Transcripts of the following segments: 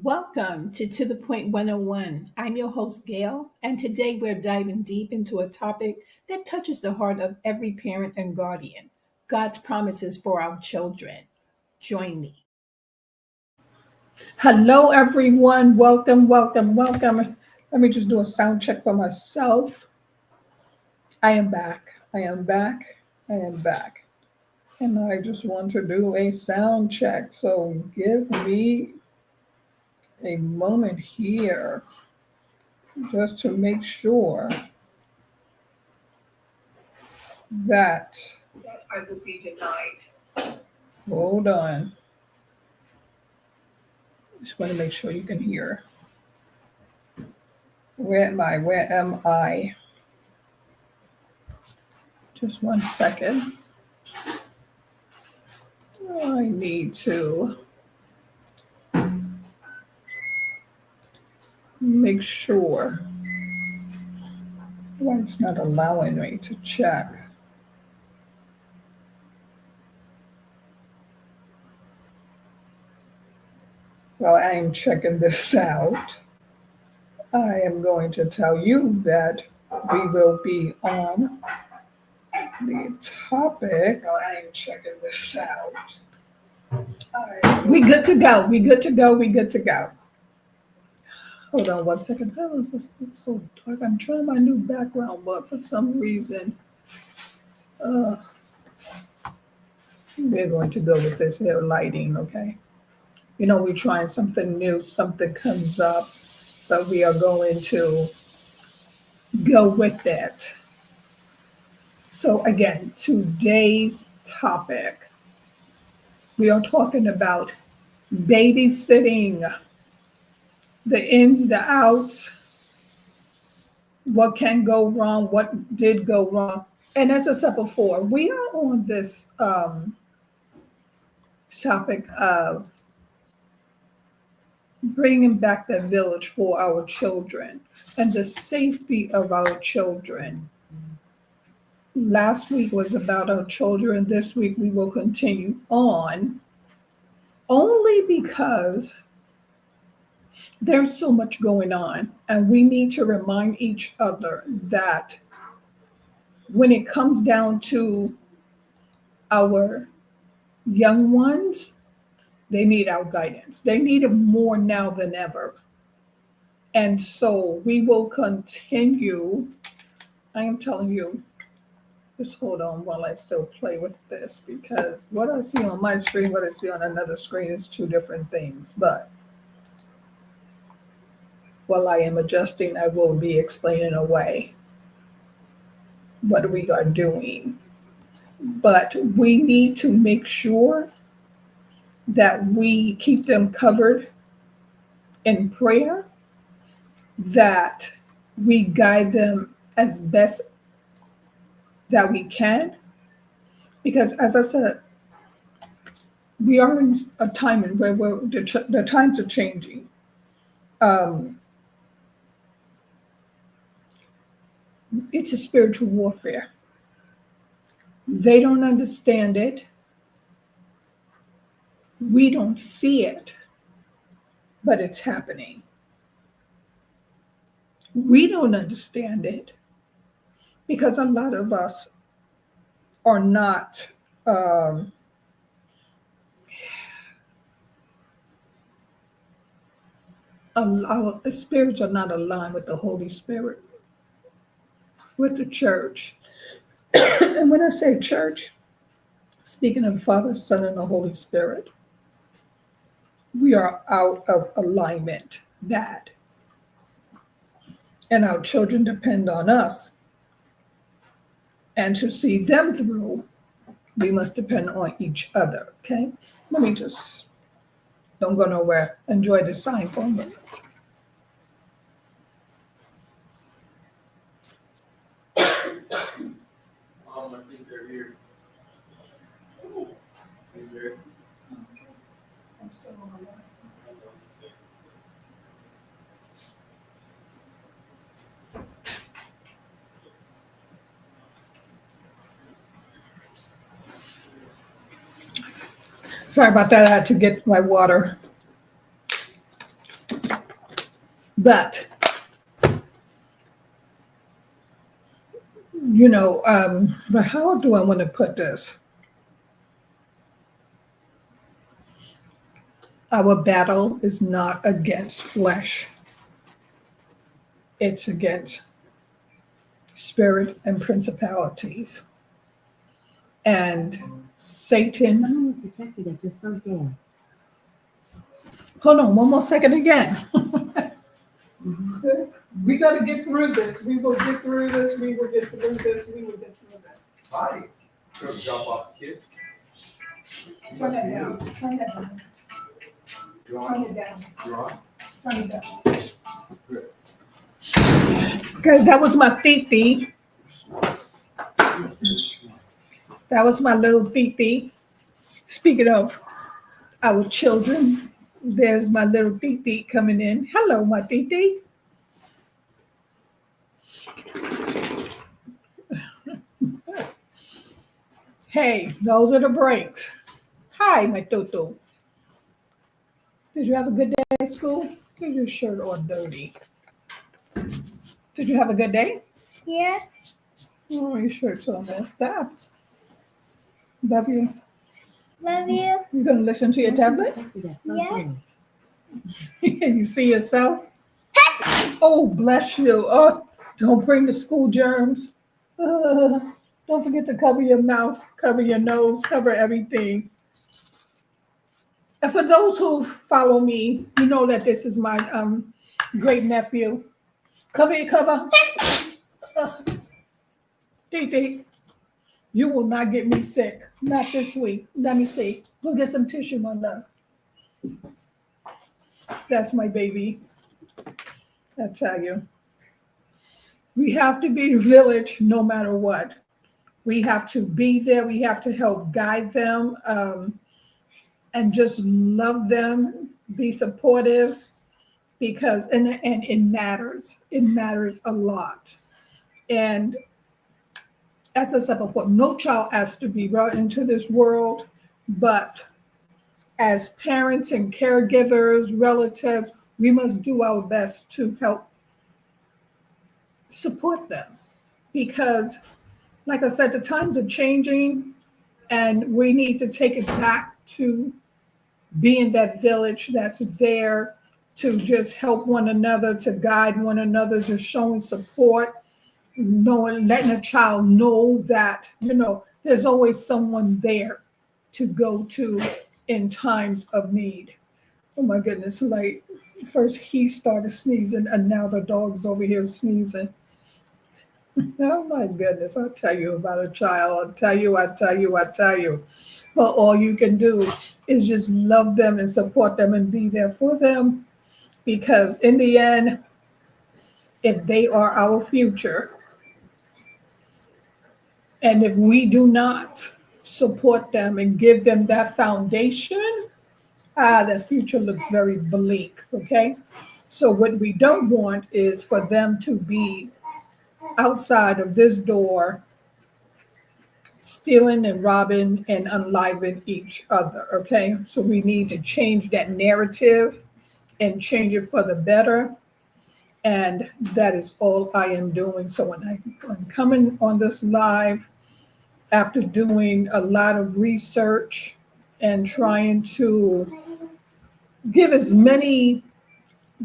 Welcome to the Point 101. I'm your host, Gail, and today we're diving deep into a topic that touches the heart of every parent and guardian: God's promises for our children. Join me. Hello, everyone. Welcome, welcome, welcome. Let me just do a sound check for myself. I am back. I am back. I am back. And I just want to do a sound check. So give me a moment here just to make sure that I will be denied. Hold on. Just want to make sure you can hear. Where am I? Where am I? Just one second. I need to make sure why it's not allowing me to check. While I am checking this out, I am going to tell you that we will be on the topic. While I am checking this out. We good to go. We good to go. We good to go. Hold on one second. Oh, it's so dark. I'm trying my new background, but for some reason, uh, we're going to go with this here lighting, okay? You know, we're trying something new, something comes up, but we are going to go with it. So, again, today's topic, we are talking about babysitting, the ins, the outs, what can go wrong, what did go wrong. And as I said before, we are on this topic of bringing back the village for our children and the safety of our children. Last week was about our children. This week we will continue on only because there's so much going on. And we need to remind each other that when it comes down to our young ones, they need our guidance. They need it more now than ever. And so we will continue. I am telling you, just hold on while I still play with this, because what I see on my screen, what I see on another screen is two different things. But while I am adjusting, I will be explaining away what we are doing. But we need to make sure that we keep them covered in prayer, that we guide them as best that we can. Because as I said, we are in a time where the times are changing. Um, it's a spiritual warfare. They don't understand it. We don't see it, but it's happening. We don't understand it because a lot of us are not, um, our spirits are not aligned with the Holy Spirit, with the church. And when I say church, speaking of the Father, Son, and the Holy Spirit, we are out of alignment, bad. And our children depend on us. And to see them through, we must depend on each other, okay? Let me just, don't go nowhere. Enjoy the sign for a minute. I think they're here. I'm still on the line. Sorry about that. I had to get my water. But, but how do I want to put this? Our battle is not against flesh, it's against spirit and principalities. And Satan. Someone was detected at your front door. Hold on, one more second again. We got to get through this. We will get through this. We will get through this. We will get through this. Hi. Go drop off the kid. Turn that down. Turn that down. You Turn on? it down. You on? Turn it down. Good. Because that was my Fifi. That was my little Fifi. Speaking of our children, there's my little Fifi coming in. Hello, my Fifi. Hey, those are the breaks. Hi, my Toto. Did you have a good day at school? Is your shirt all dirty? Did you have a good day? Yeah. Oh, your shirt's all messed up. Love you. Love you. You gonna listen to your tablet? Detected at front Yeah. door. You see yourself? Oh, bless you. Oh, don't bring the school germs. Don't forget to cover your mouth, cover your nose, cover everything. And for those who follow me, you know that this is my great nephew. Cover your cover. Dee, you will not get me sick. Not this week. Let me see. Go get some tissue, my love. That's my baby. I tell you. We have to be the village no matter what. We have to be there. We have to help guide them and just love them, be supportive because, and it matters. It matters a lot. And as I said before, no child has to be brought into this world, but as parents and caregivers, relatives, we must do our best to help support them because, like I said, the times are changing and we need to take it back to being that village that's there to just help one another, to guide one another, just showing support, knowing, letting a child know that, there's always someone there to go to in times of need. Oh my goodness, like first he started sneezing and now the dog's over here sneezing. Oh my goodness, I'll tell you about a child. I'll tell you. But all you can do is just love them and support them and be there for them. Because in the end, if they are our future, and if we do not support them and give them that foundation, the future looks very bleak, okay? So what we don't want is for them to be outside of this door stealing and robbing and unliving each other, okay? So we need to change that narrative and change it for the better. And that is all I am doing. So when I'm coming on this live after doing a lot of research and trying to give as many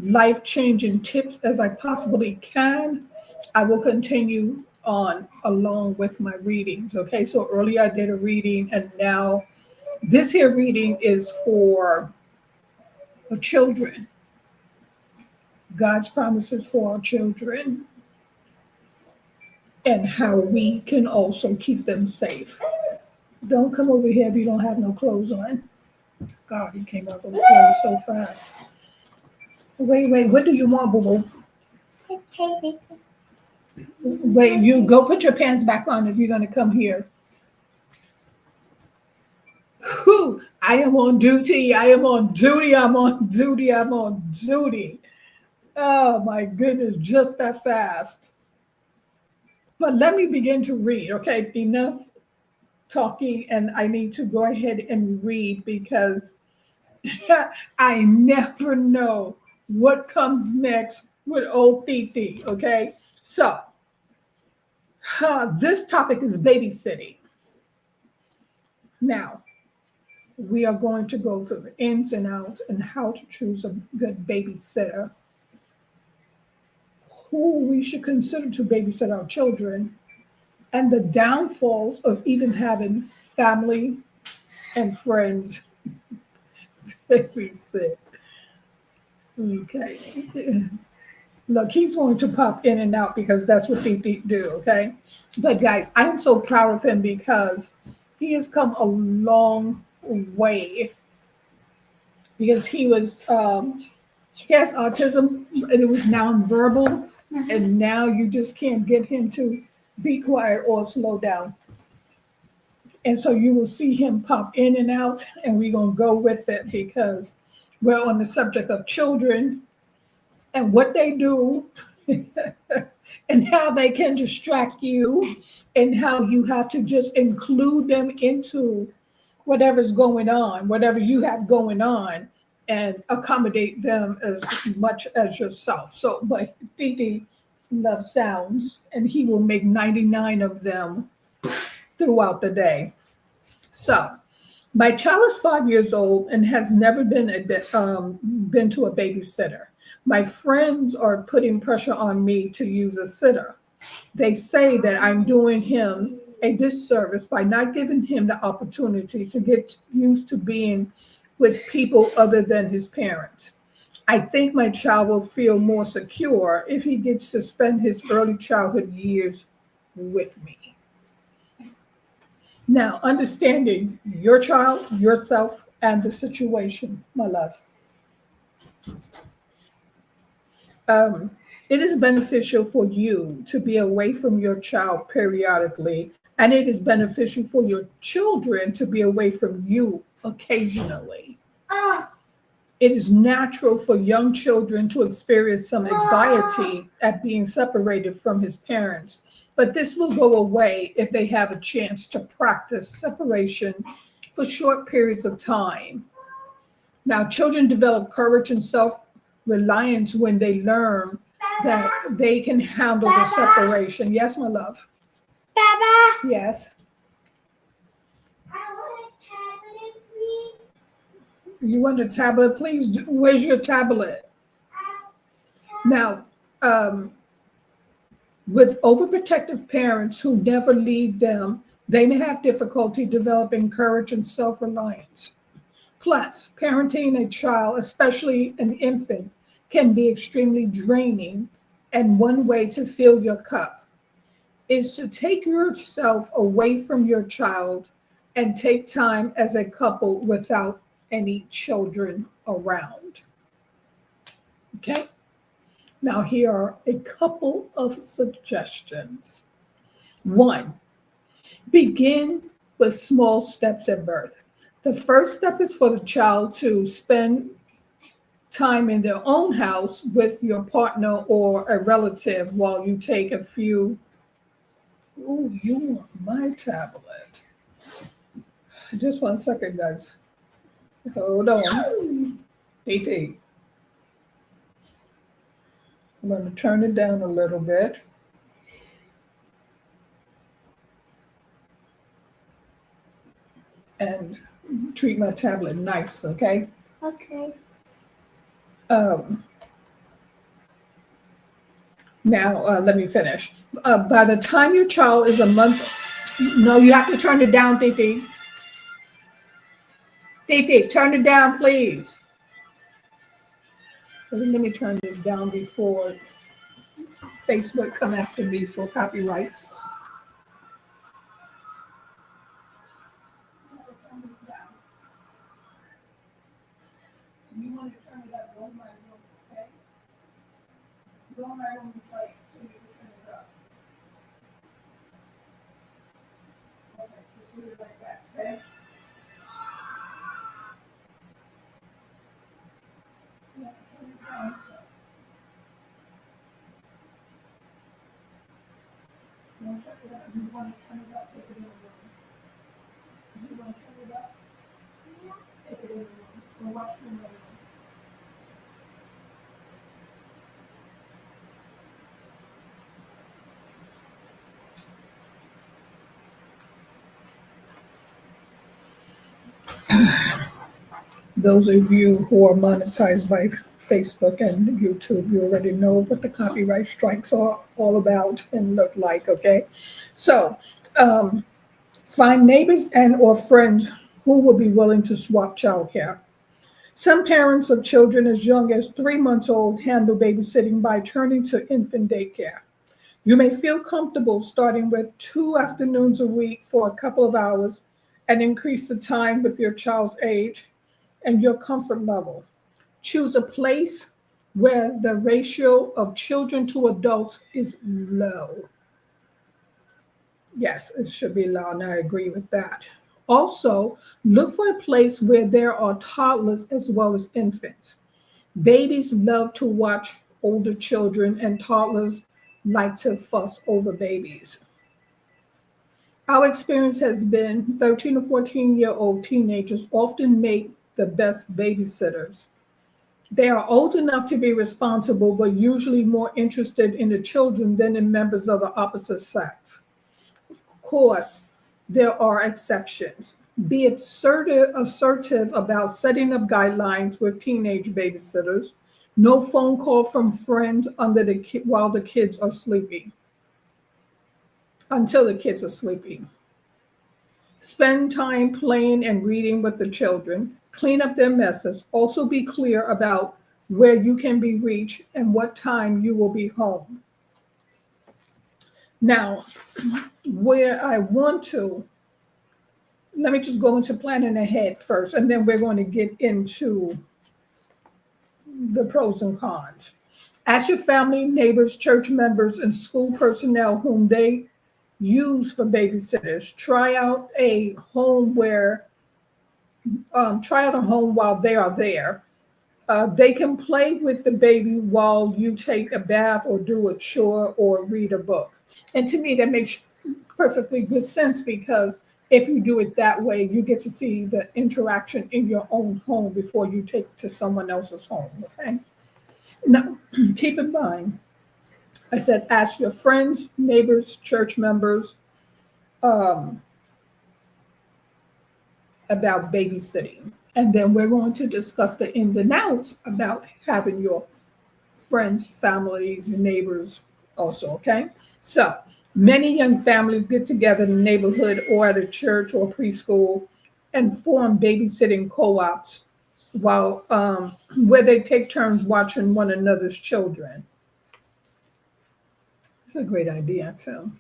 life-changing tips as I possibly can, I will continue on along with my readings. Okay, so earlier I did a reading and now this here reading is for the children. God's promises for our children and how we can also keep them safe. Don't come over here if you don't have no clothes on. God, he came out with clothes so fast. Wait, what do you want, boo-boo? Wait, you go put your pants back on if you're going to come here. Whew, I am on duty. I'm on duty. Oh my goodness, just that fast. But let me begin to read, okay? Enough talking, and I need to go ahead and read because I never know what comes next with old Titi. Okay, so this topic is babysitting. Now, we are going to go through the ins and outs and how to choose a good babysitter, who we should consider to babysit our children, and the downfalls of even having family and friends babysit. Okay. Look, he's going to pop in and out because that's what they do, okay? But guys, I'm so proud of him because he has come a long way because he has autism and it was nonverbal, and now you just can't get him to be quiet or slow down. And so you will see him pop in and out, and we're going to go with it because we're on the subject of children and what they do and how they can distract you and how you have to just include them into whatever's going on, whatever you have going on, and accommodate them as much as yourself. So, but Didi loves sounds, and he will make 99 of them throughout the day. So, my child is 5 years old and has never been to a babysitter. My friends are putting pressure on me to use a sitter. They say that I'm doing him a disservice by not giving him the opportunity to get used to being with people other than his parents. I think my child will feel more secure if he gets to spend his early childhood years with me. Now, understanding your child, yourself, and the situation, my love. Um, it is beneficial for you to be away from your child periodically, and it is beneficial for your children to be away from you occasionally. It is natural for young children to experience some anxiety at being separated from his parents, but this will go away if they have a chance to practice separation for short periods of time. Now, children develop courage and self reliance when they learn that they can handle the separation. Yes, my love. Baba, Yes. I want a tablet, please. You want a tablet? Please, where's your tablet? Now, um, with overprotective parents who never leave them, they may have difficulty developing courage and self reliance. Plus, parenting a child, especially an infant, can be extremely draining. And one way to fill your cup is to take yourself away from your child and take time as a couple without any children around. Okay? Now, here are a couple of suggestions. One, begin with small steps at birth. The first step is for the child to spend time in their own house with your partner or a relative while you take a few. Oh, you want my tablet? Just 1 second, guys. Hold on. DT. I'm going to turn it down a little bit. And treat my tablet nice, okay? Okay. Um, Now, let me finish. By the time your child is a month, no, you have to turn it down, Titi. Titi, turn it down, please. Let me turn this down before Facebook come after me for copyrights. You want to turn it up, go in my room, okay? Go in my room and play so you can turn it up. Okay, just do it like that, okay? Yeah, turn it down, so. You want to turn it up, take it in the room. Those of you who are monetized by Facebook and YouTube, you already know what the copyright strikes are all about and look like, okay? So, um, find neighbors and or friends who will be willing to swap childcare. Some parents of children as young as 3 months old handle babysitting by turning to infant daycare. You may feel comfortable starting with 2 afternoons a week for a couple of hours and increase the time with your child's age and your comfort level. Choose a place where the ratio of children to adults is low. Yes, it should be low, and I agree with that. Also, look for a place where there are toddlers as well as infants. Babies love to watch older children, and toddlers like to fuss over babies. Our experience has been 13 to 14-year-old teenagers often make the best babysitters. They are old enough to be responsible, but usually more interested in the children than in members of the opposite sex. Of course, there are exceptions. Be assertive about setting up guidelines with teenage babysitters. No phone call from friends while the kids are sleeping, until the kids are sleeping. Spend time playing and reading with the children. Clean up their messes. Also be clear about where you can be reached and what time you will be home. Now, where I want to, let me just go into planning ahead first, and then we're going to get into the pros and cons. Ask your family, neighbors, church members, and school personnel whom they use for babysitters. Try out a home while they are there. They can play with the baby while you take a bath or do a chore or read a book. And to me, that makes perfectly good sense, because if you do it that way, you get to see the interaction in your own home before you take it to someone else's home. Okay. Now, keep in mind, I said ask your friends, neighbors, church members um, about babysitting. And then we're going to discuss the ins and outs about having your friends, families, neighbors also, okay? So many young families get together in the neighborhood or at a church or preschool and form babysitting co-ops where they take turns watching one another's children. It's a great idea too.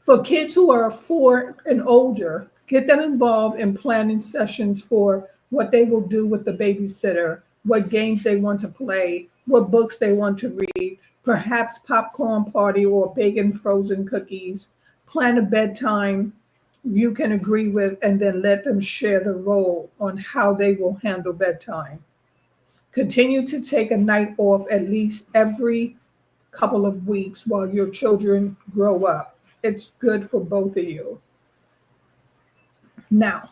For kids who are 4 and older, get them involved in planning sessions for what they will do with the babysitter, what games they want to play, what books they want to read, perhaps popcorn party or bacon frozen cookies. Plan a bedtime you can agree with, and then let them share the role on how they will handle bedtime. Continue to take a night off at least every couple of weeks while your children grow up. It's good for both of you. Now,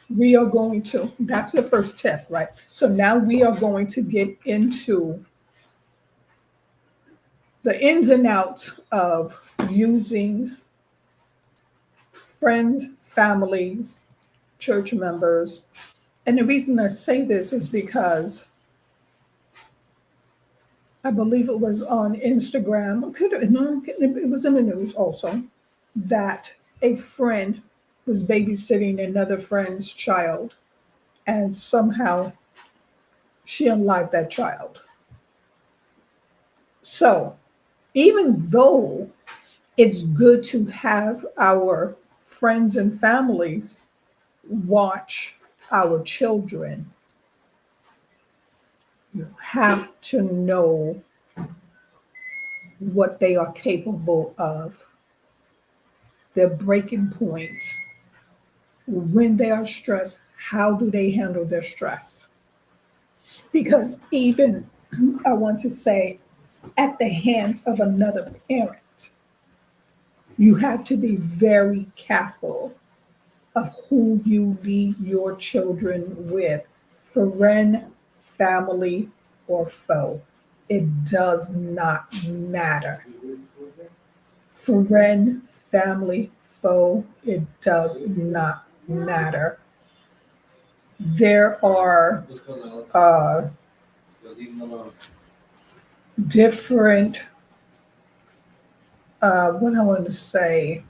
that's the first tip, right? So now we are going to get into the ins and outs of using friends, families, church members. And the reason I say this is because I believe it was on Instagram, no, it was in the news also, that a friend was babysitting another friend's child, and somehow she unlived that child. So even though it's good to have our friends and families watch our children, you have to know what they are capable of, their breaking points. When they are stressed, how do they handle their stress? Because even, I want to say, at the hands of another parent, you have to be very careful of who you leave your children with friend, family, or foe. It does not matter. Friend, family, foe, it does not matter. There are uh, different, what I want to say,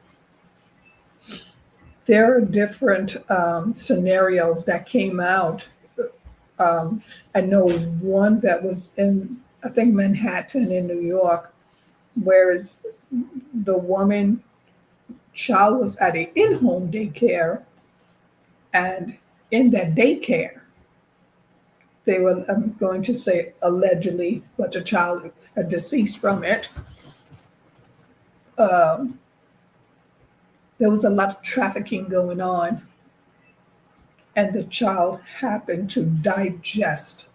there are different scenarios that came out. I know one that was in, I think, Manhattan in New York, whereas the woman child was at an in-home daycare, and in that daycare, they were, I'm going to say allegedly, but the child had deceased from it. Um, there was a lot of trafficking going on, and the child happened to digest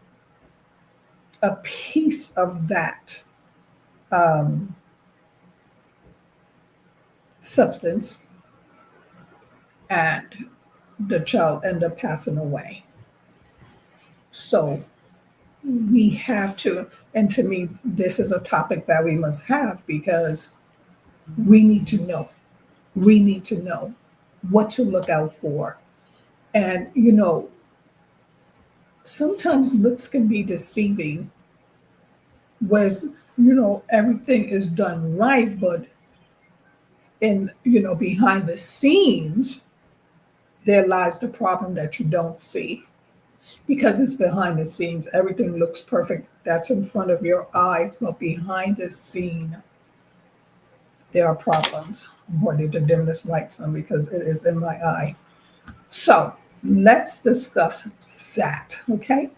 a piece of that um, substance, and the child ended up passing away. So we have to, and to me, this is a topic that we must have because we need to know. We need to know what to look out for. And, sometimes looks can be deceiving with, everything is done right, but behind the scenes, there lies the problem that you don't see because it's behind the scenes. Everything looks perfect. That's in front of your eyes, but behind the scene, there are problems. I need to dim this light some because it is in my eye. So let's discuss that, okay?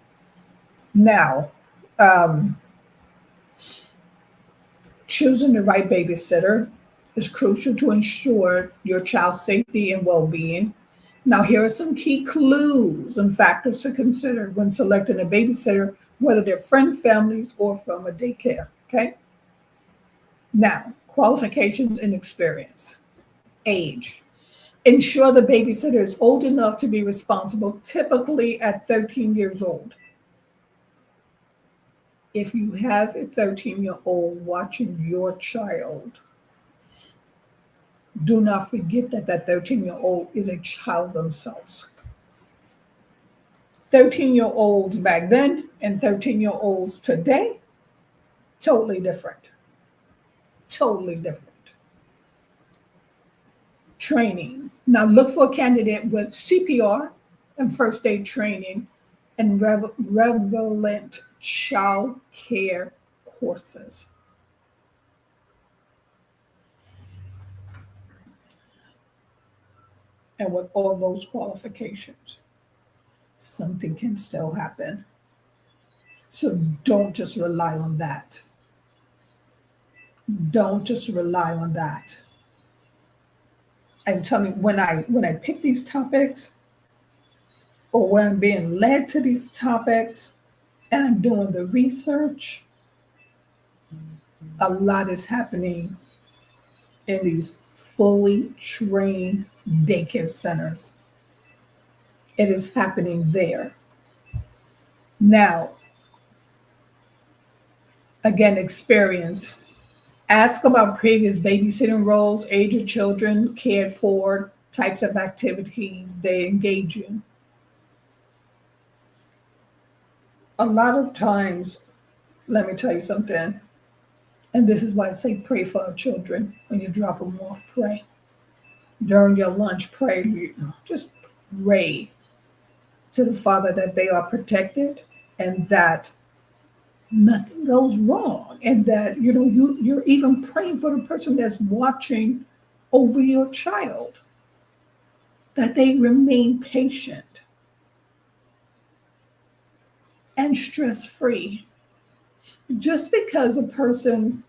Now, um, choosing the right babysitter is crucial to ensure your child's safety and well-being. Now, here are some key clues and factors to consider when selecting a babysitter, whether they're friend, families, or from a daycare, okay? Now, qualifications and experience. Age. Ensure the babysitter is old enough to be responsible, typically at 13 years old. If you have a 13-year-old watching your child, do not forget that that 13-year-old is a child themselves. 13-year-olds back then and 13-year-olds today, totally different. Totally different. Training. Now look for a candidate with CPR and first aid training and relevant child care courses. And with all those qualifications, something can still happen. So don't just rely on that. Don't just rely on that. I'm telling you, when I pick these topics or when I'm being led to these topics and I'm doing the research, a lot is happening in these fully trained daycare centers. It is happening there. Now, again, experience. Ask about previous babysitting roles, age of children cared for, types of activities they engage in. A lot of times, let me tell you something, and this is why I say pray for our children. When you drop them off, pray. During your lunch, pray. Just pray to the Father that they are protected and that nothing goes wrong, and that you're even praying for the person that's watching over your child, that they remain patient and stress-free. Just because a person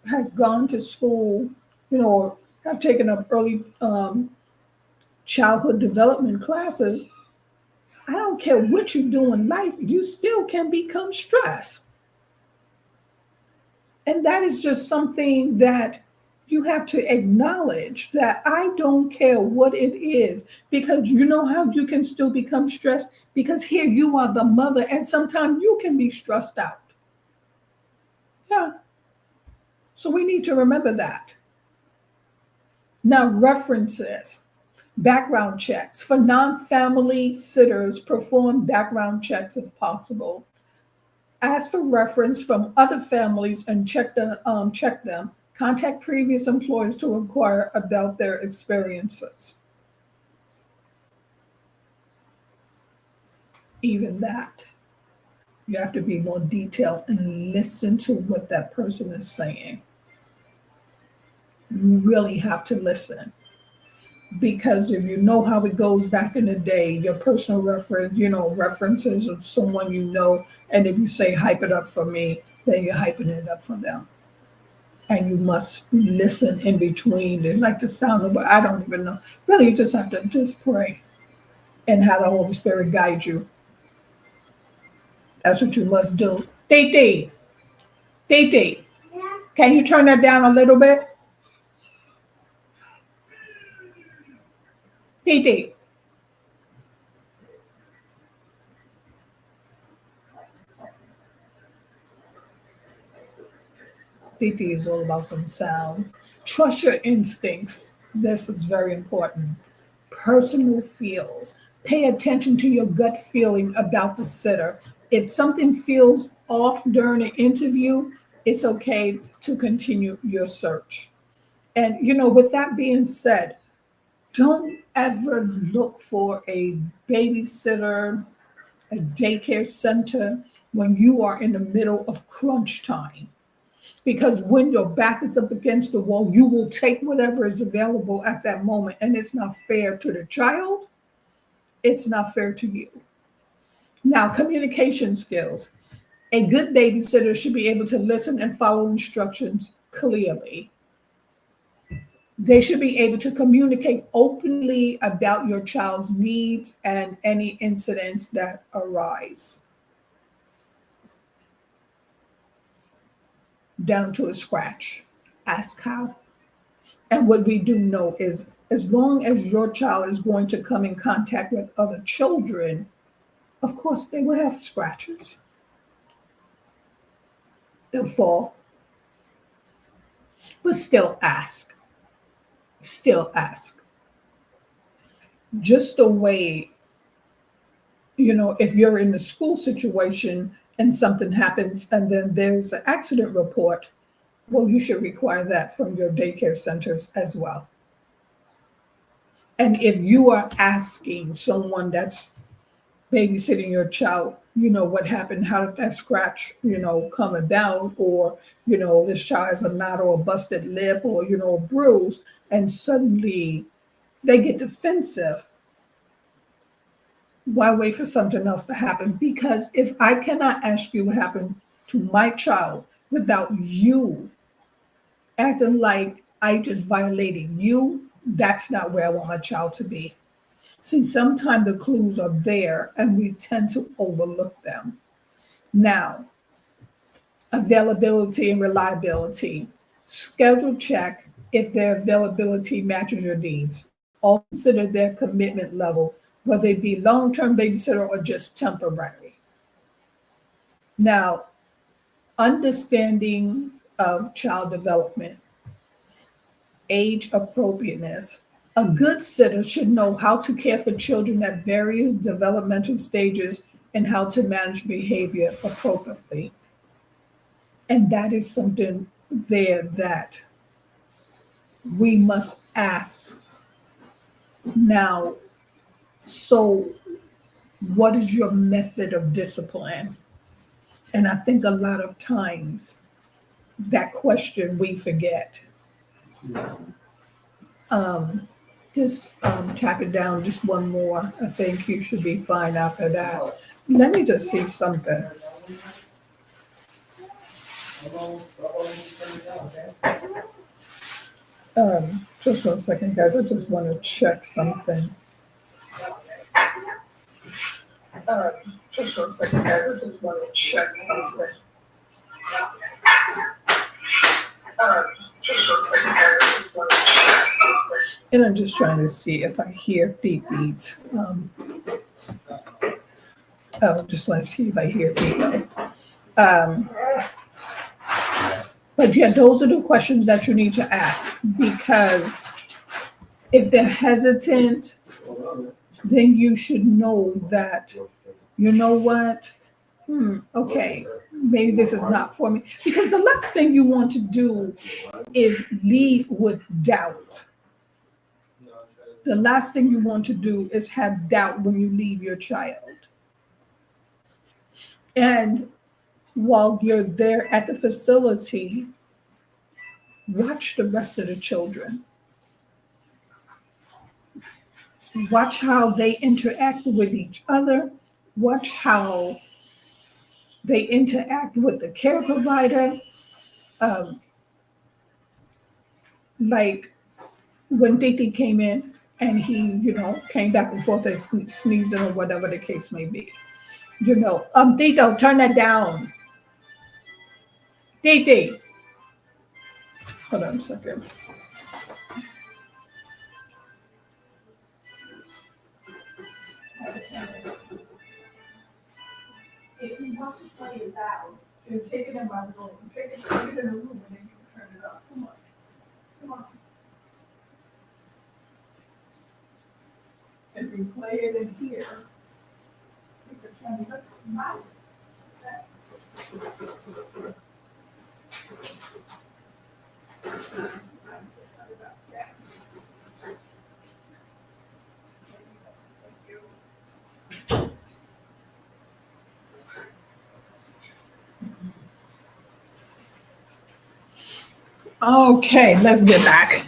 has gone to school, or have taken up early childhood development classes, I don't care what you do in life, you still can become stressed. And that is just something that You have to acknowledge that I don't care what it is, because you know how you can still become stressed, because here you are the mother and sometimes you can be stressed out. Yeah. So we need to remember that. Now, references, background checks. For non-family sitters, perform background checks if possible. Ask for reference from other families and check them. Contact previous employers to inquire about their experiences. Even that, you have to be more detailed and listen to what that person is saying. You really have to listen, because if you know how it goes back in the day, your personal reference, references of someone you know, and if you say hype it up for me, then you're hyping it up for them. And you must listen in between. It's like the sound of, I don't even know. Really, you just have to just pray and have the Holy Spirit guide you. That's what you must do. Titi, Titi, Yeah. can you turn that down a little bit? Titi. Titi is all about some sound. Trust your instincts. This is very important. Personal feels. Pay attention to your gut feeling about the sitter. If something feels off during an interview, it's okay to continue your search. And, with that being said, don't ever look for a babysitter, a daycare center when you are in the middle of crunch time. Because when your back is up against the wall, you will take whatever is available at that moment. And it's not fair to the child, it's not fair to you. Now, communication skills. A good babysitter should be able to listen and follow instructions clearly. They should be able to communicate openly about your child's needs and any incidents that arise, down to a scratch. Ask how. And what we do know is, as long as your child is going to come in contact with other children, of course they will have scratches. They'll fall, but still ask. Still ask. Just the way, if you're in the school situation and something happens and then there's an accident report, well, you should require that from your daycare centers as well. And if you are asking someone that's babysitting your child, what happened, how did that scratch, come about, or, this child has a knot or a busted lip or, a bruise, and suddenly they get defensive. Why wait for something else to happen? Because if I cannot ask you what happened to my child without you acting like I just violated you, that's not where I want my child to be. See, sometimes the clues are there and we tend to overlook them. Now, availability and reliability. Schedule check if their availability matches your needs. Or consider their commitment level, whether it be long-term babysitter or just temporary. Now, understanding of child development, age appropriateness. A good sitter should know how to care for children at various developmental stages and how to manage behavior appropriately. And that is something there that we must ask. Now, so what is your method of discipline? And I think a lot of times that question we forget. Just tap it down, just one more. I think you should be fine after that. Let me just see something. Just 1 second, guys. I just want to check something. Just 1 second, guys. I just want to check something. Just 1 second, guys. And I'm just trying to see if I hear beep beats. Just want to see if I hear people. Um, but yeah, those are the questions that you need to ask, because if they're hesitant, then you should know that, you know what? Okay, maybe this is not for me. Because the last thing you want to do is leave with doubt. The last thing you want to do is have doubt when you leave your child. And while you're there at the facility, watch the rest of the children. Watch how they interact with each other. Watch how they interact with the care provider. Um, like when Diti came in and he, came back and forth and sneezing or whatever the case may be. Tito, turn that down. Diti. Hold on a second. If you want to play it down, you take it in my room. Take it in the room and then you can turn it up. Come on. Come on. If you play it in here, you can turn it up. Wow. Okay, let's get back.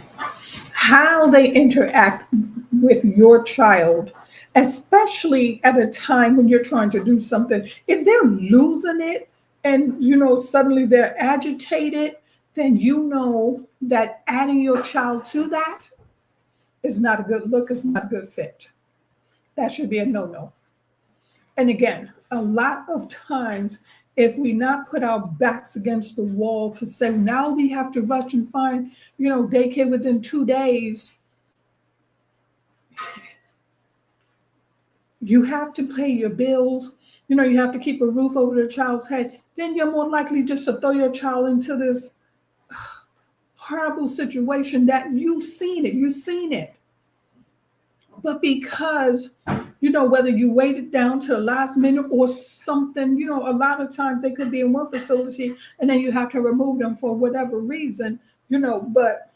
How they interact with your child, especially at a time when you're trying to do something. If they're losing it and suddenly they're agitated, then you know that adding your child to that is not a good look, it's not a good fit. That should be a no-no. And again, a lot of times, if we not put our backs against the wall to say, now we have to rush and find, daycare within 2 days, you have to pay your bills, you have to keep a roof over the child's head, then you're more likely just to throw your child into this horrible situation that you've seen it. But because, whether you waited down to the last minute or something, a lot of times they could be in one facility and then you have to remove them for whatever reason, but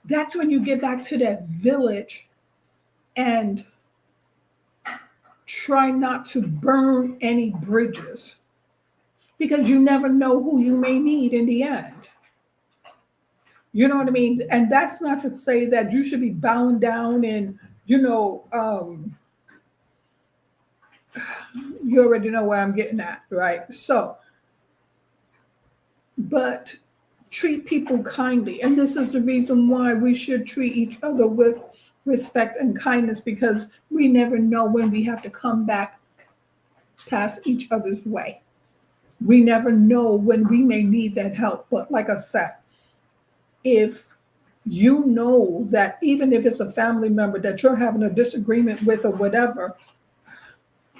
that's when you get back to that village and try not to burn any bridges, because you never know who you may need in the end. You know what I mean? And that's not to say that you should be bowing down and, you already know where I'm getting at, right? So, but treat people kindly. And this is the reason why we should treat each other with respect and kindness, because we never know when we have to come back past each other's way. We never know when we may need that help. But like I said, if you know that even if it's a family member that you're having a disagreement with or whatever,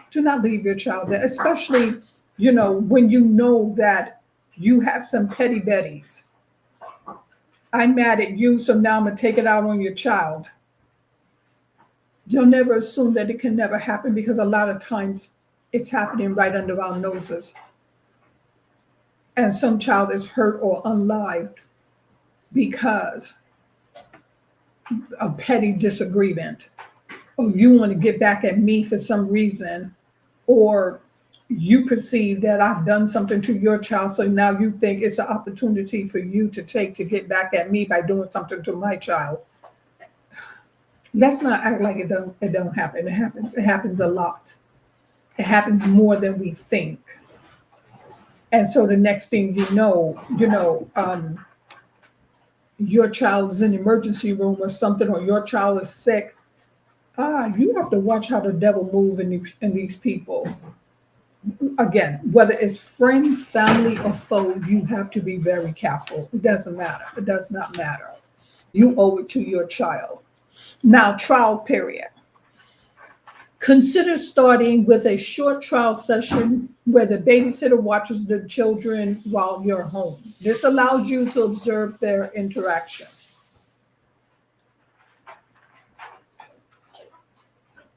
do not leave your child there, especially, when you know that you have some petty betties. I'm mad at you, so now I'm going to take it out on your child. You'll never assume that it can never happen, because a lot of times it's happening right under our noses. And some child is hurt or unlived because a petty disagreement, or you want to get back at me for some reason, or you perceive that I've done something to your child, so now you think it's an opportunity for you to get back at me by doing something to my child. Let's not act like it don't happen. It happens a lot. It happens more than we think. And so the next thing you know, your child is in the emergency room or something, or your child is sick. You have to watch how the devil move in these people. Again, whether it's friend, family, or foe, you have to be very careful. It doesn't matter. It does not matter. You owe it to your child. Now, trial period. Consider starting with a short trial session where the babysitter watches the children while you're home. This allows you to observe their interaction.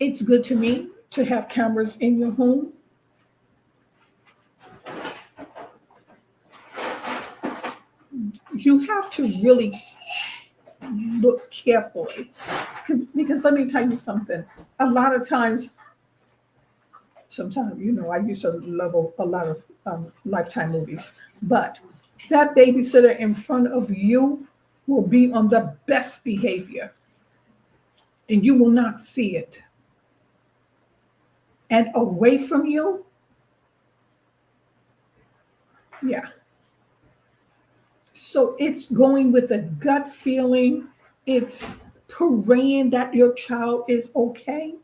It's good to me to have cameras in your home. You have to really look carefully because let me tell you something. A lot of times, sometimes, I used to love a lot of Lifetime movies, but that babysitter in front of you will be on the best behavior and you will not see it. And away from you, yeah. So it's going with a gut feeling. It's praying that your child is okay.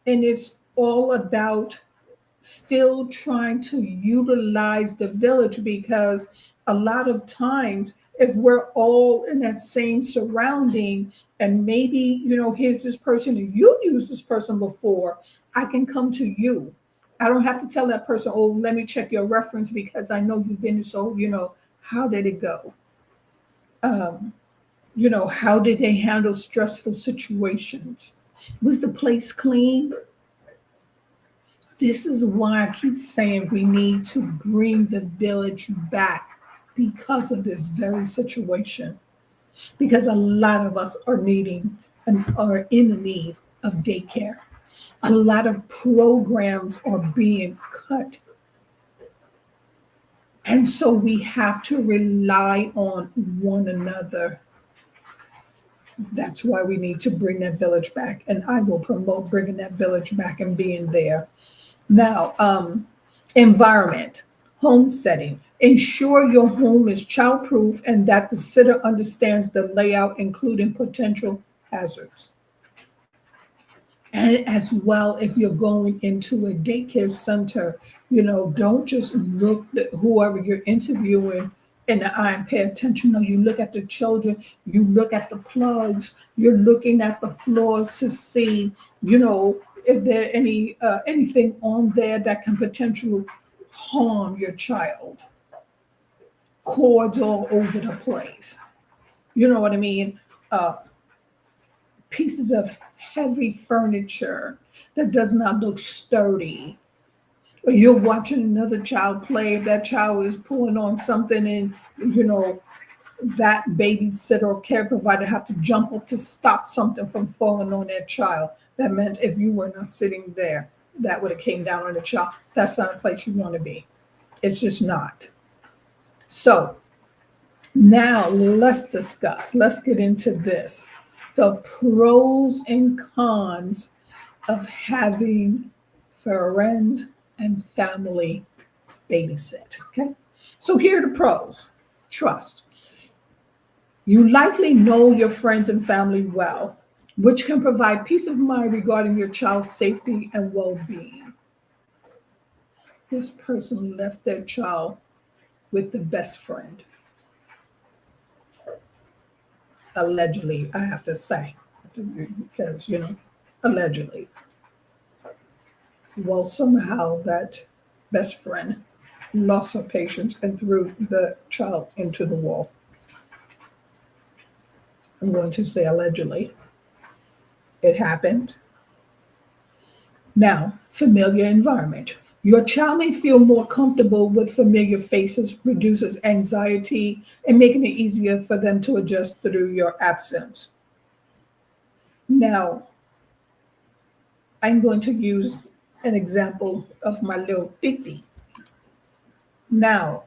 And it's all about still trying to utilize the village because a lot of times, if we're all in that same surrounding, and maybe, here's this person and you used this person before, I can come to you. I don't have to tell that person, oh, let me check your reference because I know you've been, so, how did it go? Um, how did they handle stressful situations? Was the place clean? This is why I keep saying we need to bring the village back because of this very situation. Because a lot of us are needing and are in need of daycare. A lot of programs are being cut. And so we have to rely on one another. That's why we need to bring that village back. And I will promote bringing that village back and being there. Now, environment, home setting. Ensure your home is childproof and that the sitter understands the layout, including potential hazards. And as well, if you're going into a daycare center, don't just look at whoever you're interviewing in the eye and pay attention. No, you look at the children, you look at the plugs, you're looking at the floors to see, if there anything on there that can potentially harm your child. Cords all over the place. You know what I mean? Uh, Pieces of heavy furniture that does not look sturdy. Or you're watching another child play, if that child is pulling on something and that babysitter or care provider have to jump up to stop something from falling on that child. That meant if you were not sitting there, that would have came down on the child. That's not a place you want to be. It's just not. So now let's get into this. The pros and cons of having friends and family babysit. Okay. So here are the pros. Trust. You likely know your friends and family well, which can provide peace of mind regarding your child's safety and well-being. This person left their child with the best friend. Allegedly, I have to say, because, allegedly. Well, somehow that best friend lost her patience and threw the child into the wall. I'm going to say allegedly. It happened. Now, familiar environment. Your child may feel more comfortable with familiar faces, reduces anxiety, and making it easier for them to adjust through your absence. Now, I'm going to use an example of my little Titi. Now,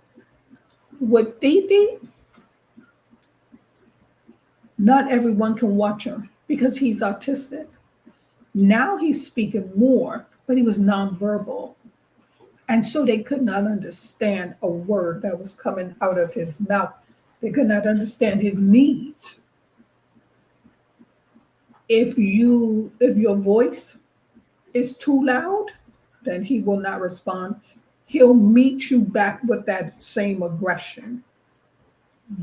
with Titi, not everyone can watch him because he's autistic. Now he's speaking more, but he was nonverbal. And so they could not understand a word that was coming out of his mouth. They could not understand his needs. If your voice is too loud, then he will not respond. He'll meet you back with that same aggression.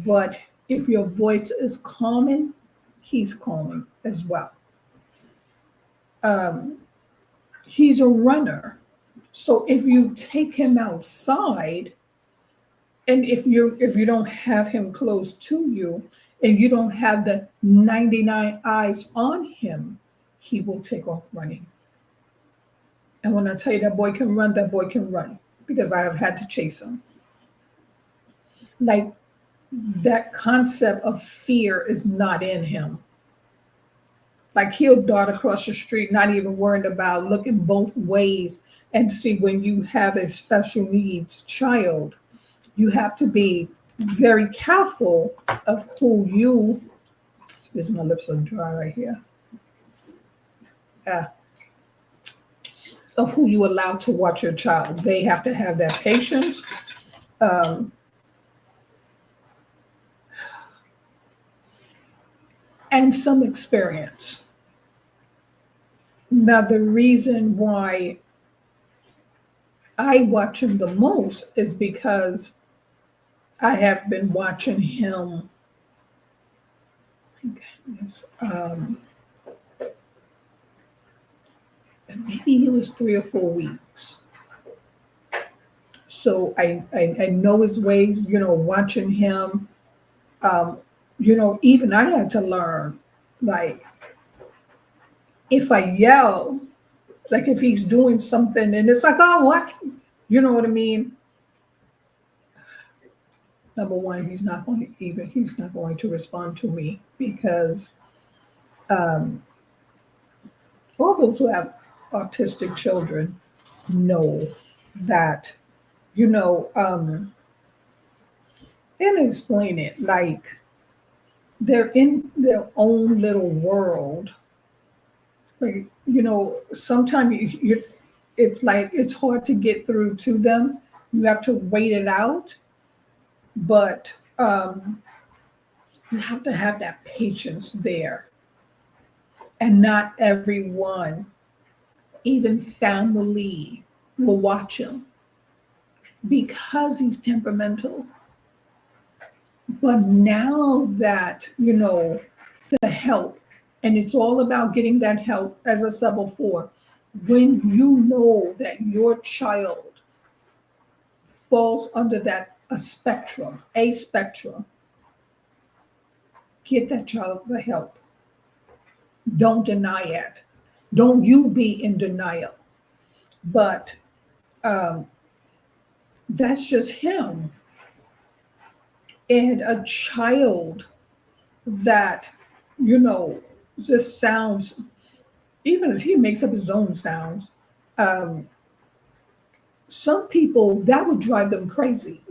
But If your voice is calming, he's calming as well. Um, he's a runner. So if you take him outside, and if you don't have him close to you, and you don't have the 99 eyes on him, he will take off running. And when I tell you that boy can run, that boy can run because I have had to chase him. Like that concept of fear is not in him. Like he'll dart across the street, not even worried about looking both ways. And see, when you have a special needs child, you have to be very careful of who you, excuse me, my lips are dry right here. Of who you allow to watch your child. They have to have that patience. And some experience. Now, the reason why I watch him the most is because I have been watching him, maybe he was 3 or 4 weeks. So I know his ways, watching him. Even I had to learn, like, if I yell, like if he's doing something and it's like, oh, what? You know what I mean? Number one, he's not going to respond to me because all those who have autistic children know that, and explain it, like they're in their own little world. Like, sometimes it's like it's hard to get through to them. You have to wait it out, but you have to have that patience there. And not everyone, even family, will watch him because he's temperamental. But now that, the help, and it's all about getting that help, as I said before, when you know that your child falls under a spectrum, get that child the help. Don't deny it. Don't you be in denial. But that's just him. And a child that, just sounds, even as he makes up his own sounds, some people, that would drive them crazy.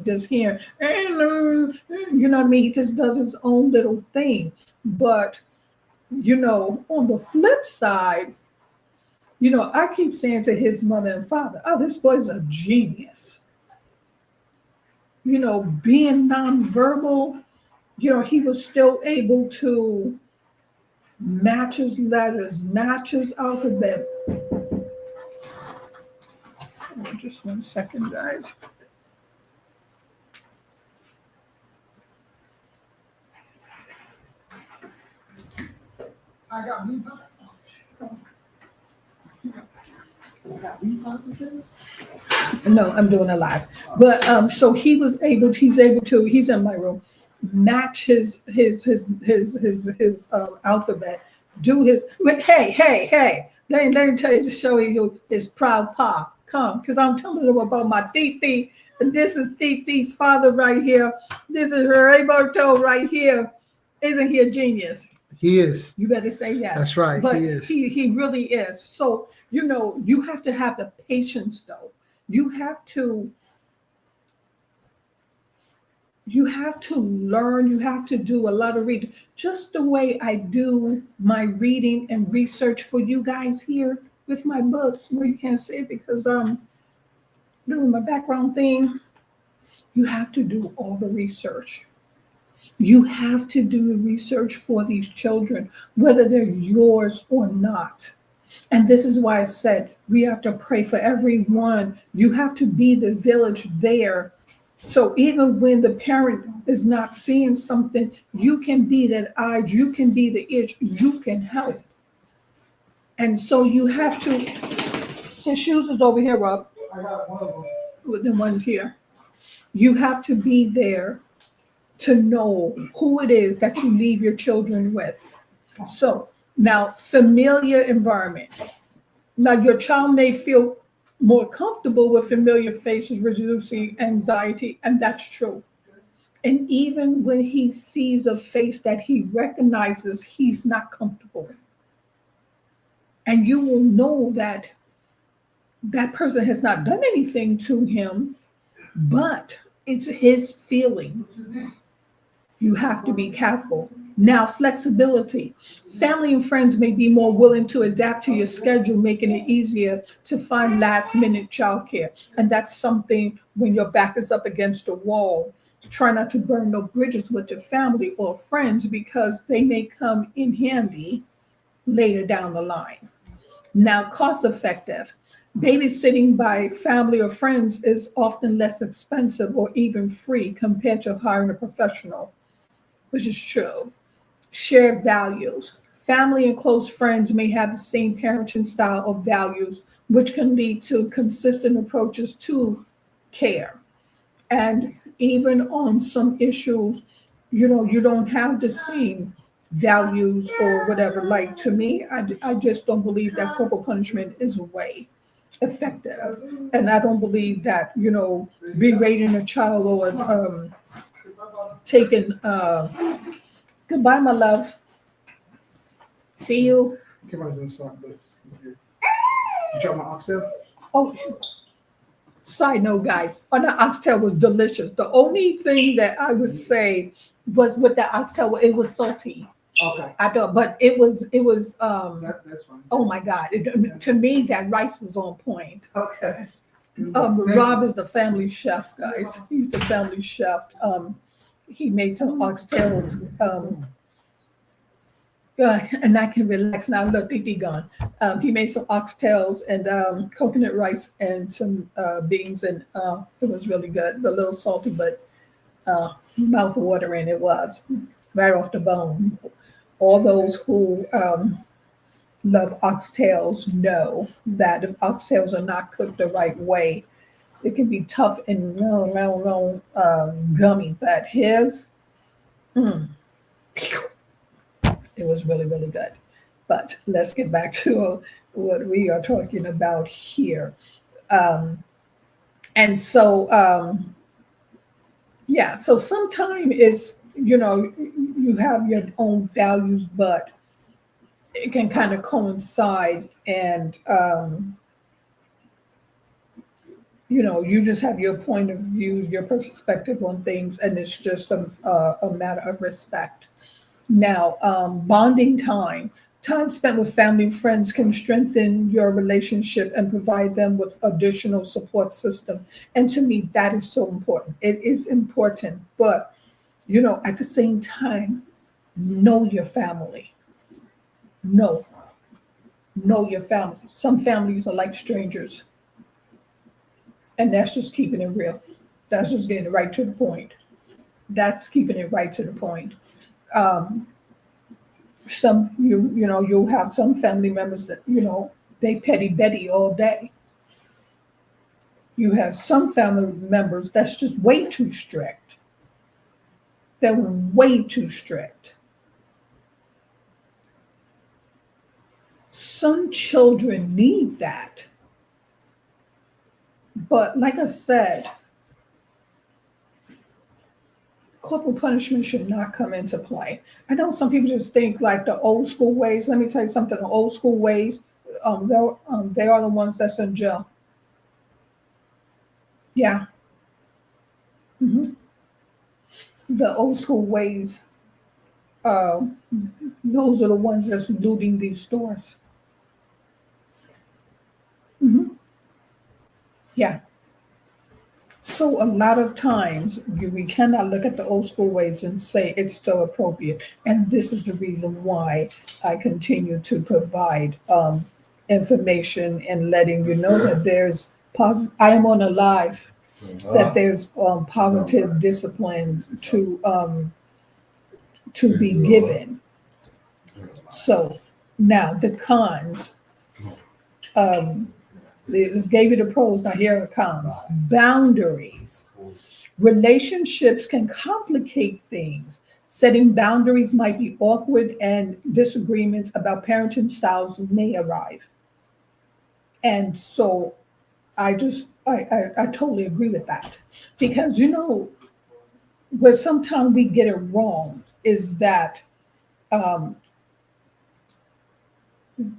Just hearing, you know what I mean? He just does his own little thing. But, on the flip side, I keep saying to his mother and father, oh, this boy's a genius. Being nonverbal, he was still able to match his letters, match his alphabet. Just 1 second, guys. I got me. No, I'm doing a live. But so he's able to, he's in my room, match his alphabet, do his, hey, let me tell you to show you his proud pa. Come, because I'm telling them about my Titi, and this is Titi's father right here. This is Roberto right here. Isn't he a genius? He is. You better say yes. That's right. But he is. He really is. So, you have to have the patience though. You have to learn, you have to do a lot of reading. Just the way I do my reading and research for you guys here with my books. Well, you can't see it because I'm doing my background thing. You have to do all the research. You have to do the research for these children, whether they're yours or not. And this is why I said we have to pray for everyone. You have to be the village there So even when the parent is not seeing something, you can be that eye, you can be the itch, you can help. And so you have to, his shoes is over here, Rob, I got one of them. with the ones here. You have to be there to know who it is that you leave your children with. So now, familiar environment. Now, your child may feel more comfortable with familiar faces, reducing anxiety, and that's true. And even when he sees a face that he recognizes, he's not comfortable. And you will know that that person has not done anything to him, but it's his feelings. You have to be careful. Now, flexibility. Family and friends may be more willing to adapt to your schedule, making it easier to find last minute childcare. And that's something when your back is up against the wall. Try not to burn no bridges with your family or friends because they may come in handy later down the line. Now, cost effective. Babysitting by family or friends is often less expensive or even free compared to hiring a professional, which is true. Shared values. Family and close friends may have the same parenting style or values, which can lead to consistent approaches to care. And even on some issues, you don't have the same values or whatever. Like to me, I just don't believe that corporal punishment is a way effective. And I don't believe that, berating a child or taking, goodbye, my love. See you. Come on, this side, but you try my oxtail? Oh, side note, guys, the oxtail was delicious. The only thing that I would say was with the oxtail, it was salty. Okay, I thought, but it was that's fine. oh my God. To me, that rice was on point. Okay. Rob is the family chef, guys. He's the family chef. He made some oxtails. And I can relax now. Look, Titi gone. He made some oxtails and coconut rice and some beans, and it was really good. A little salty, but mouth watering it was, right off the bone. All those who love oxtails know that if oxtails are not cooked the right way, it can be tough and gummy. But his, it was really, really good. But let's get back to what we are talking about here. And so, yeah, so sometimes it's, you have your own values, but it can kind of coincide and, you just have your point of view, your perspective on things, and it's just a matter of respect. Now, bonding time. Time spent with family and friends can strengthen your relationship and provide them with additional support system. And to me, that is so important. It is important, but at the same time, know your family. Know your family. Some families are like strangers, and that's just keeping it real. That's just getting right to the point. That's keeping it right to the point. Some you'll have some family members that they petty Betty all day. You have some family members that's just way too strict. They're way too strict. Some children need that, but like I said, corporal punishment should not come into play. I know some people just think like the old school ways. Let me tell you something, the old school ways, they are the ones that's in jail. Yeah. The old school ways, those are the ones that's looting these stores. Yeah. So a lot of times we cannot look at the old school ways and say it's still appropriate. And this is the reason why I continue to provide information and letting you know that there's I am on a live. that there's positive discipline to be given. So now the cons, they gave you the pros, now here are the cons. Boundaries. Relationships can complicate things. Setting boundaries might be awkward and disagreements about parenting styles may arise. And so I totally agree with that. Because where sometimes we get it wrong is that um,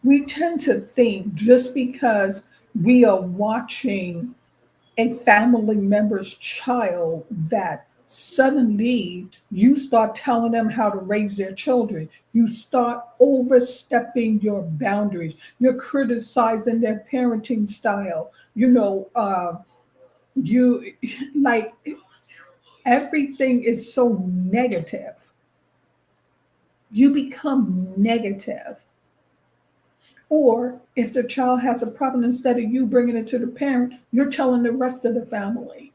we tend to think just because we are watching a family member's child that suddenly you start telling them how to raise their children. You start overstepping your boundaries. You're criticizing their parenting style. You like everything is so negative. You become negative. Or if the child has a problem, instead of you bringing it to the parent, you're telling the rest of the family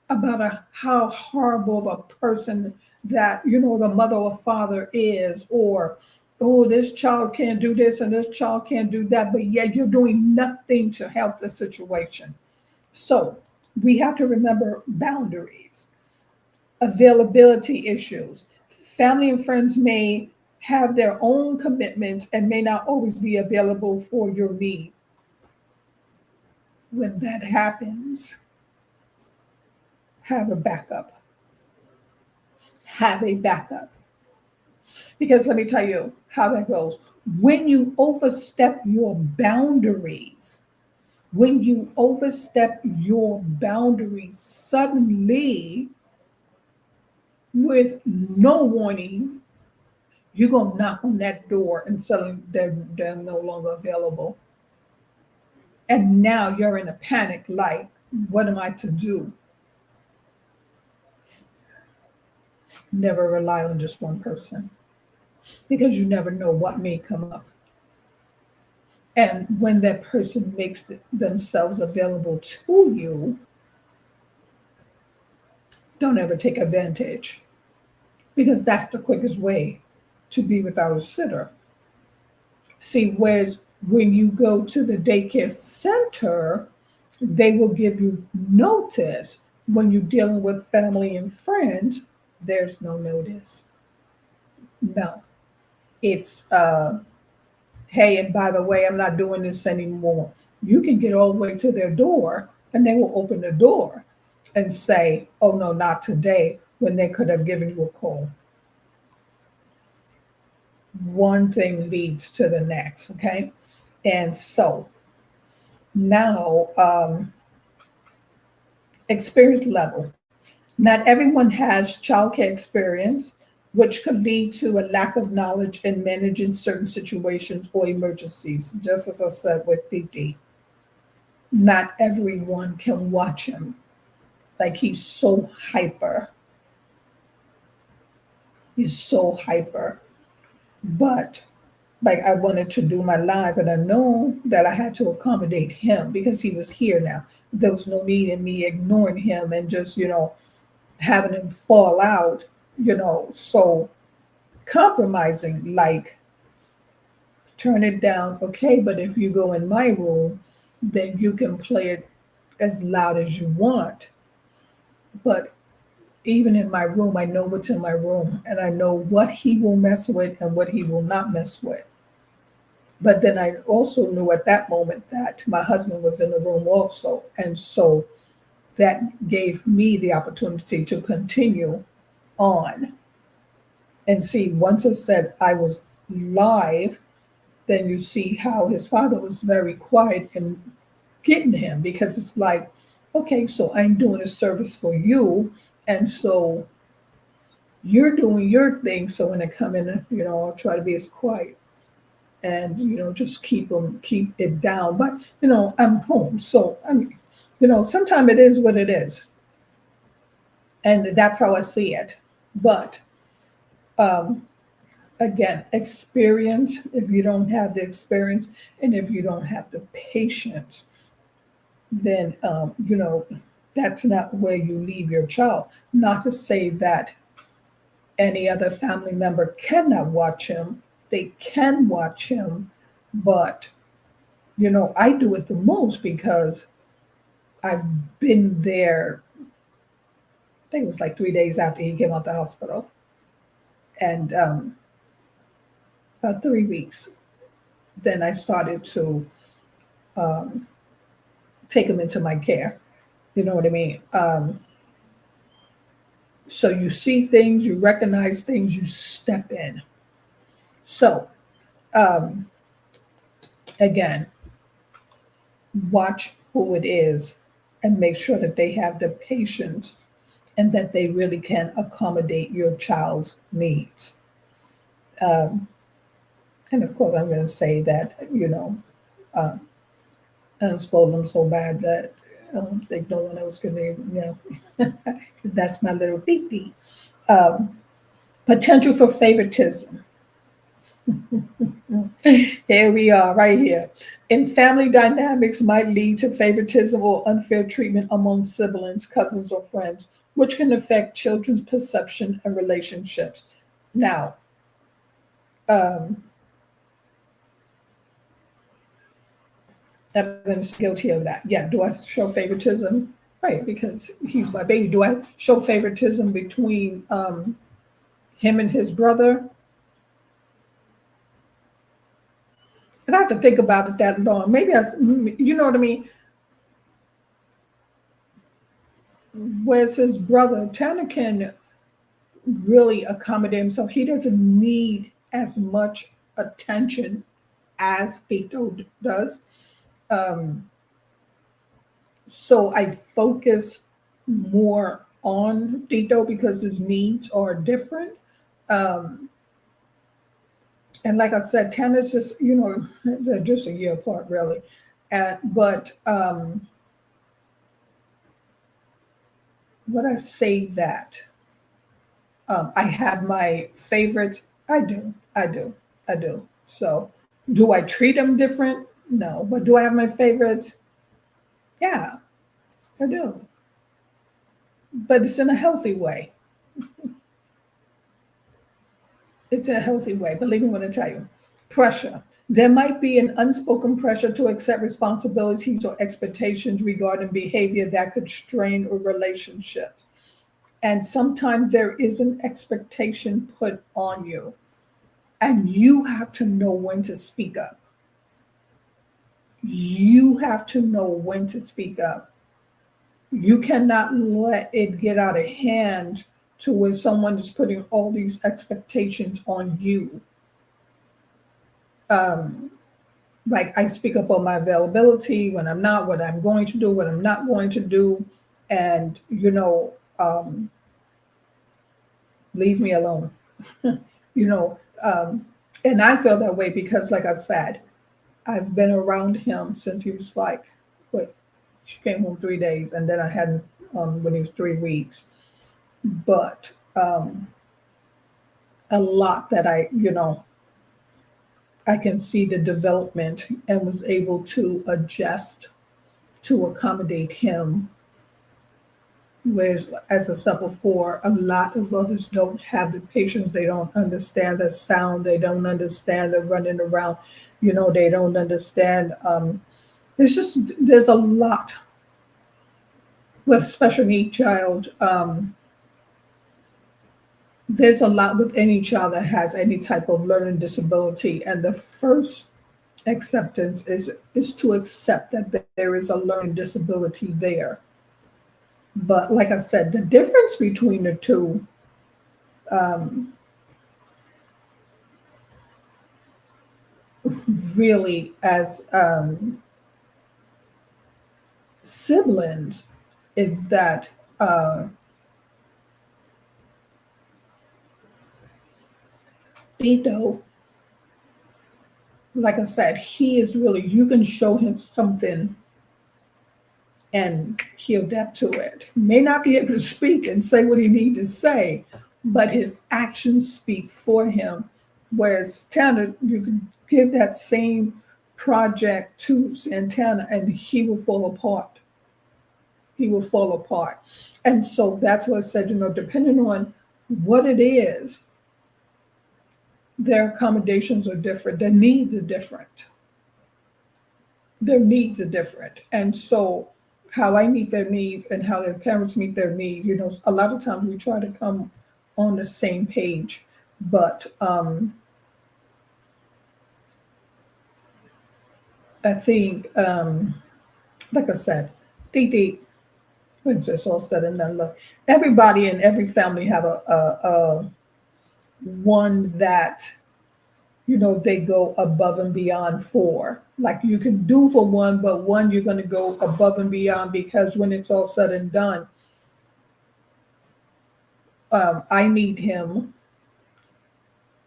about how horrible of a person that the mother or father is, or oh, this child can't do this and this child can't do that, but yet you're doing nothing to help the situation. So we have to remember boundaries, availability issues. Family and friends may have their own commitments and may not always be available for your need. When that happens, have a backup. Have a backup. Because let me tell you how that goes. When you overstep your boundaries, suddenly, with no warning, you're going to knock on that door and suddenly they're no longer available. And now you're in a panic like, what am I to do? Never rely on just one person because you never know what may come up. And when that person makes themselves available to you, don't ever take advantage because that's the quickest way to be without a sitter. See, whereas when you go to the daycare center, they will give you notice. When you're dealing with family and friends, there's no notice. No, it's hey, and by the way, I'm not doing this anymore. You can get all the way to their door and they will open the door and say, oh, no, not today, when they could have given you a call. One thing leads to the next, okay? And so now, experience level. Not everyone has childcare experience, which could lead to a lack of knowledge in managing certain situations or emergencies, just as I said with PD. Not everyone can watch him. Like he's so hyper. He's so hyper. But like I wanted to do my live and I know that I had to accommodate him because he was here now. There was no need in me ignoring him and just, having him fall out, so compromising, like turn it down, okay, but if you go in my room, then you can play it as loud as you want. But even in my room, I know what's in my room and I know what he will mess with and what he will not mess with. But then I also knew at that moment that my husband was in the room also. And so that gave me the opportunity to continue on. And see, once I said I was live, then you see how his father was very quiet and getting him because it's like, okay, so I'm doing a service for you. And so you're doing your thing. So when I come in, I'll try to be as quiet and, just keep it down. But, I'm home. So sometimes it is what it is. And that's how I see it. But um, again, experience, if you don't have the experience and if you don't have the patience, then, that's not where you leave your child. Not to say that any other family member cannot watch him. They can watch him, but I do it the most because I've been there. I think it was like 3 days after he came out the hospital, and about 3 weeks. Then I started to um, take him into my care. You know what I mean? So you see things, you recognize things, you step in. So um, again, watch who it is and make sure that they have the patience and that they really can accommodate your child's needs. Um, and of course, I'm going to say that, uh, I don't spoil them so bad that I don't think no one else can, because that's my little baby. Um, Potential for favoritism. Here we are, right here. In family dynamics might lead to favoritism or unfair treatment among siblings, cousins, or friends, which can affect children's perception and relationships. Now, um, Evan's guilty of that. Yeah, do I show favoritism? Right, because he's my baby. Do I show favoritism between him and his brother? And I have to think about it that long. Maybe you know what I mean? Where's his brother? Tanner can really accommodate himself. He doesn't need as much attention as Vito does. Um, so I focus more on Vito because his needs are different. Um, and like I said, Tanner's just, they're just a year apart, really. But when I say that, I have my favorites. I do. I do. I do. So, do I treat them different? No. But do I have my favorites? Yeah, I do. But it's in a healthy way. It's a healthy way. Believe me when I tell you. Pressure. There might be an unspoken pressure to accept responsibilities or expectations regarding behavior that could strain a relationship. And sometimes there is an expectation put on you, and you have to know when to speak up. You have to know when to speak up. You cannot let it get out of hand to where someone is putting all these expectations on you. Um, like I speak up on my availability when I'm not, what I'm going to do, what I'm not going to do, and leave me alone. you know, and I feel that way because, like I said, I've been around him since he was like, what, she came home 3 days, and then I hadn't when he was 3 weeks. But a lot that I can see the development and was able to adjust to accommodate him. Whereas, as I said before, a lot of others don't have the patience. They don't understand the sound. They don't understand the running around. They don't understand. There's a lot with special needs child. There's a lot with any child that has any type of learning disability. And the first acceptance is to accept that there is a learning disability there. But like I said, the difference between the two, really as siblings, is that Tito, like I said, he is really, you can show him something and he'll adapt to it. He may not be able to speak and say what he needs to say, but his actions speak for him. Whereas Tanner, you can give that same project to Santana and he will fall apart. He will fall apart. And so that's what I said, depending on what it is, their accommodations are different. Their needs are different. Their needs are different. And so how I meet their needs and how their parents meet their needs, a lot of times we try to come on the same page. But I think, like I said, they when it's all said and done, look, everybody in every family have a one that they go above and beyond for. Like you can do for one, but one you're going to go above and beyond because when it's all said and done, I need him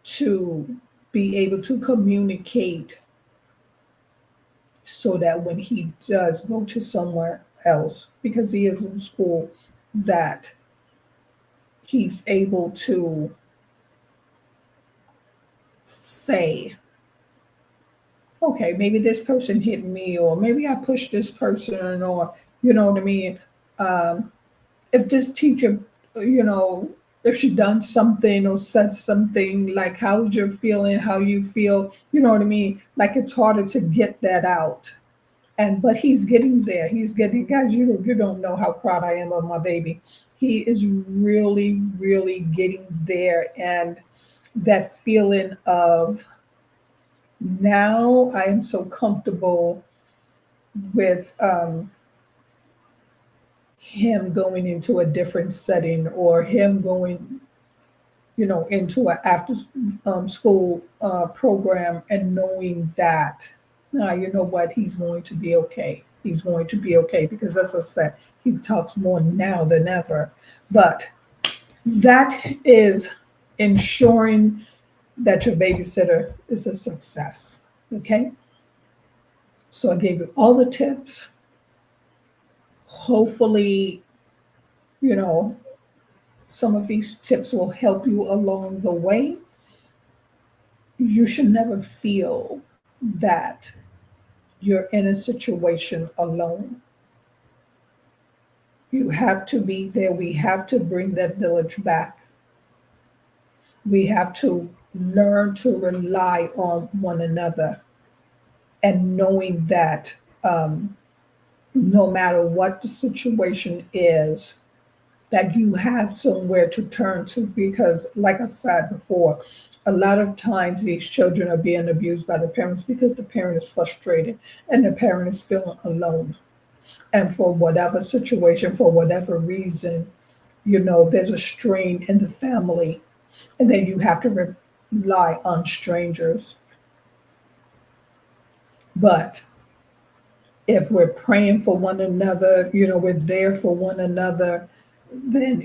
to be able to communicate so that when he does go to somewhere else, because he is in school, that he's able to say, okay, maybe this person hit me, or maybe I pushed this person, or you know what I mean. If this teacher, if she done something or said something, like how's your feeling, how you feel, you know what I mean. Like it's harder to get that out, but he's getting there. He's getting, guys. You don't know how proud I am of my baby. He is really, really getting there, and that feeling of now I am so comfortable with him going into a different setting or him going, into an after school program and knowing that, you know what, he's going to be okay. He's going to be okay because, as I said, he talks more now than ever. But that is ensuring that your babysitter is a success. Okay? So I gave you all the tips. Hopefully, some of these tips will help you along the way. You should never feel that you're in a situation alone. You have to be there. We have to bring that village back. We have to learn to rely on one another and knowing that no matter what the situation is, that you have somewhere to turn to, because like I said before, a lot of times these children are being abused by the parents because the parent is frustrated and the parent is feeling alone. And for whatever situation, for whatever reason, there's a strain in the family, and then you have to rely on strangers. But if we're praying for one another, we're there for one another, then,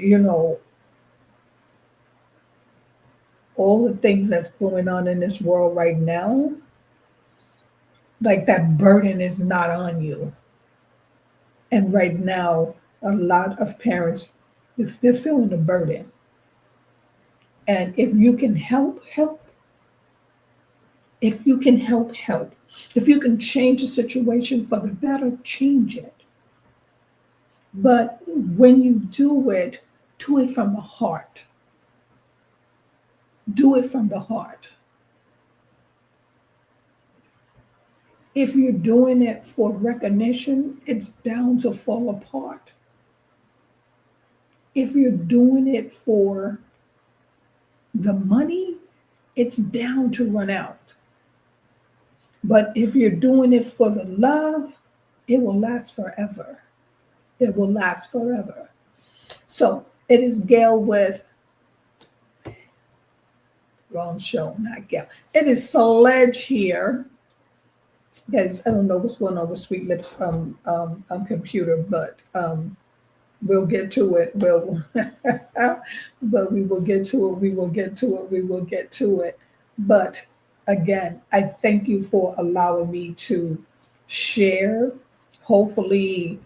all the things that's going on in this world right now, like that burden is not on you. And right now, a lot of parents, if they're feeling the burden, and if you can help. If you can help. If you can change the situation for the better, change it. But when you do it from the heart. Do it from the heart. If you're doing it for recognition, it's bound to fall apart. If you're doing it for the money, it's bound to run out. But if you're doing it for the love, it will last forever. It will last forever. So it is Gail with, wrong show, not Gail. It is Sledge here. Guys, I don't know what's going on with Sweet Lips computer, but we'll get to it. But we will get to it. We will get to it. But again, I thank you for allowing me to share. Hopefully,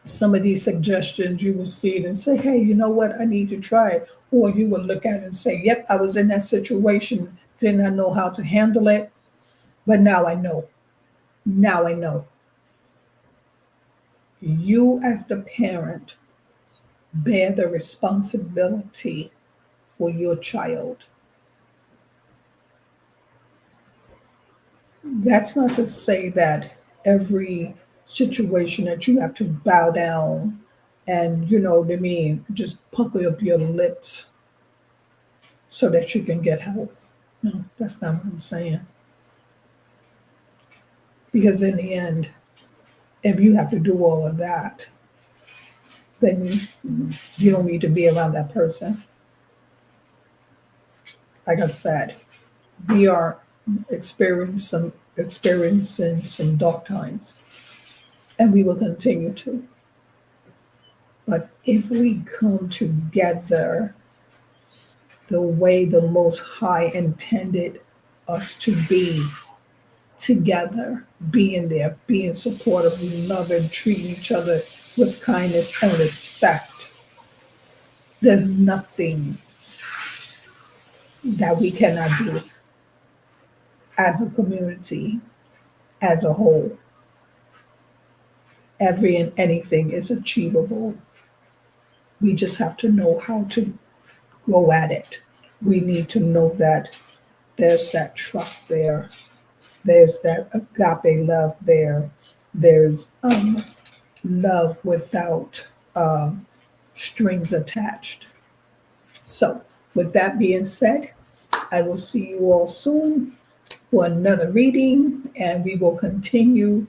some of these suggestions you will see it and say, hey, you know what? I need to try it. Or you will look at it and say, yep, I was in that situation. Didn't I know how to handle it? But now I know. Now I know. You, as the parent, bear the responsibility for your child. That's not to say that every situation that you have to bow down and, you know what I mean, just pucker up your lips so that you can get help. No, that's not what I'm saying. Because in the end, if you have to do all of that, then you don't need to be around that person. Like I said, we are experiencing some dark times, and we will continue to. But if we come together the way the Most High intended us to be, together, being there, being supportive, loving, treating each other with kindness and respect, there's nothing that we cannot do as a community, as a whole. Every and anything is achievable. We just have to know how to go at it. We need to know that there's that trust there. There's that agape love there. There's love without strings attached. So, with that being said, I will see you all soon for another reading, and we will continue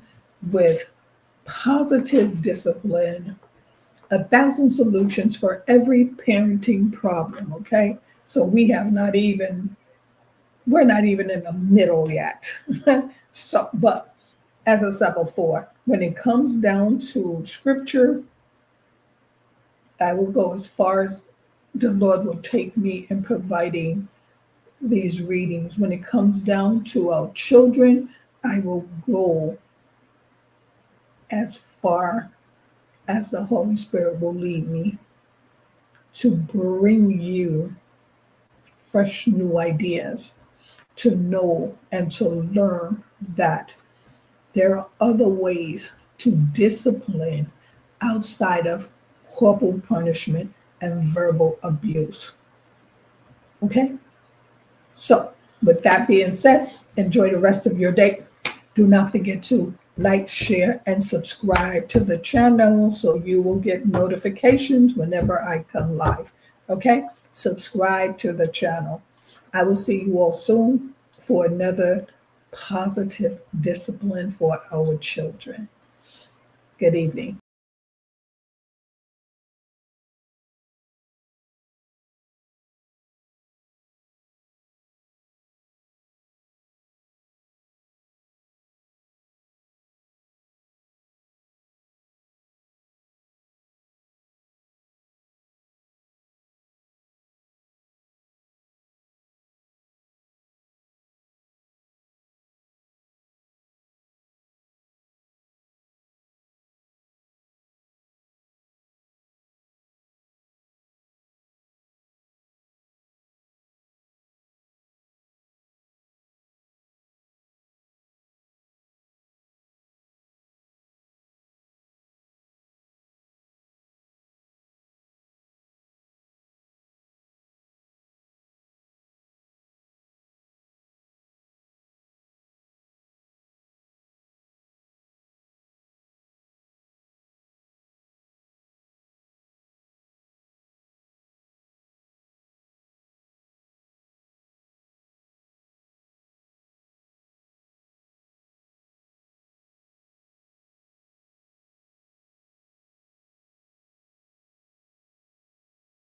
with positive discipline, 1,000 solutions for every parenting problem. Okay, so we're not even in the middle yet. So, but as I said before, when it comes down to scripture, I will go as far as the Lord will take me in providing these readings. When it comes down to our children, I will go as far as the Holy Spirit will lead me to bring you fresh new ideas, to know and to learn that there are other ways to discipline outside of corporal punishment and verbal abuse. Okay? So, with that being said, enjoy the rest of your day. Do not forget to like, share, and subscribe to the channel so you will get notifications whenever I come live. Okay? Subscribe to the channel. I will see you all soon for another positive discipline for our children. Good evening.